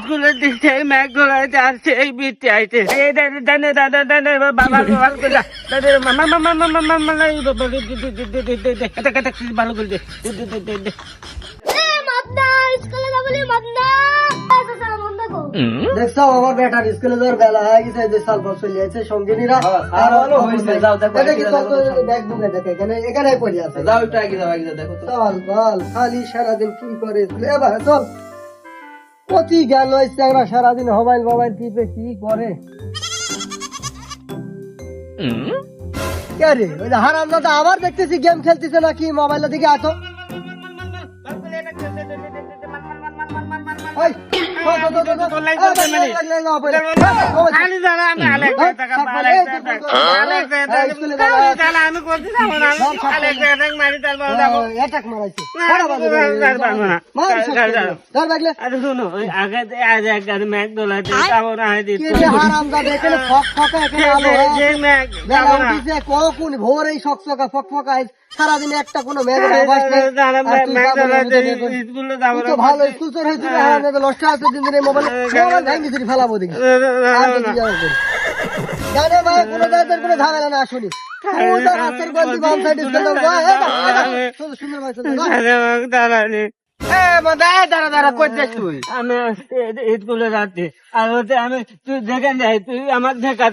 স্কুলের দিক থেকে ম্যাক ধরাইতে আসছে এই বৃত্তি আইতে ভালো করে দেখছো আমার বেটার স্কুলে যাওয়ার বেলা হয়ে গেছে, যে সাল বছর চলিয়েছে সঙ্গিনীরা আর এখানে পড়ে আছে। যাও একটু আগে যাও, আগে দেখো তো। চল বল খালি সারাদিন কি করে এবার চল প্রতি গেল সারাদিন মোবাইল মোবাইল টিপে কি করে কে রে? ওই যে হারামজাদা আবার দেখতেছি গেম খেলতেছে নাকি মোবাইলের দিকে আসো। কখন ভোর এই ফকফকা ফকফকা সারাদিন একটা কোনো ভালো স্কুল তোর হয়েছিল নষ্ট আছে দিন দিন মোবাইল ভেঙে ফেলাবো দেখি জানে ভাই কোনো জায়গায় কোনো ঝামেলা না আসুনি স্কুলে যাচ্ছি আর হচ্ছে আমি তুই যেখানে যাই তুই আমার দেখা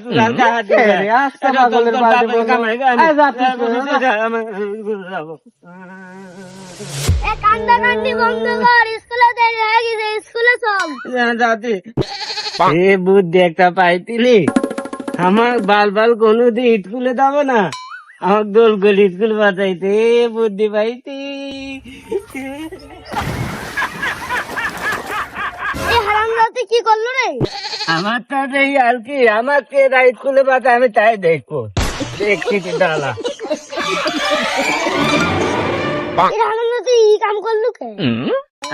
বুদ্ধি একটা পাইতিলি আমার বাল বাল কোনোদিন স্কুলে যাবো না, আমার গোল গোল স্কুল বাঁচাইতে বুদ্ধি পাইতি। কি করলো রে? আমার তো এই আর কি, আমাকে স্কুলে বাঁচা আমি তাই দেখবো, দেখছি ডালা কাম করলো কে?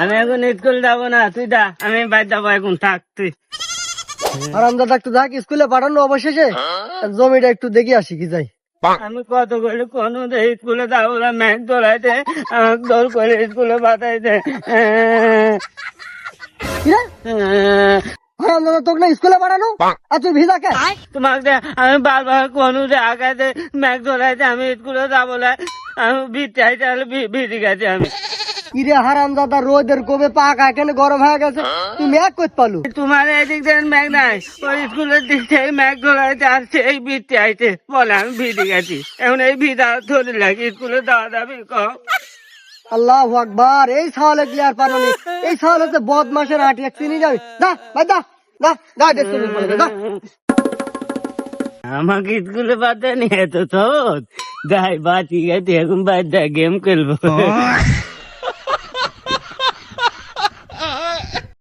আমি এখন স্কুল যাবো না, তুই যা, আমি বাইর যাবো এখন, থাক তুই। হারামজাদা একটু যাক স্কুলে পাঠানো অবশেষে জমিটা একটু দেখে আসি কি যাই। আমি কত করে কোন স্কুলে যাবো না, ম্যাচ ধরাইতে আমাকে দৌড় করে স্কুলে পাঠাইতে। হারামজাদা তোকে না স্কুলে পাঠানো আর তুই ভিজা কে? তোমাকে আমি বারবার কোন আগাতে ম্যাচ ধরাইতে আমি স্কুলে যাবো না, আমি চাইতে হলে ভিজে গেছি আমি। ইরে হারামজাদা রোদের কোবে পাক এখানে গরম হয়ে গেছে, তুই ম্যাক করতে পারলু? তোমার এদিক থেকে ম্যাগ নাই, ওই স্কুলের দিক থেকে ম্যাগ ধরাইতে আসছে এই বৃত্তি আইতে বলে আমি ভিজে গেছি, এখন এই ভিজা ধরে লাগে স্কুলে যাওয়া যাবে কম। আল্লাহু আকবার, এই সাওয়ালে কি আর পারো নি? এই সাওয়ালে তো বদমাশের হাঁটি এক চিনি যাবে। দা ভাই দা দা দা স্কুলে পড়ে দা। আমাকে স্কুলে পাঠানি এত সহজ, যাই বাঁচি গেছি, এখন বাইরে গেম খেলবো।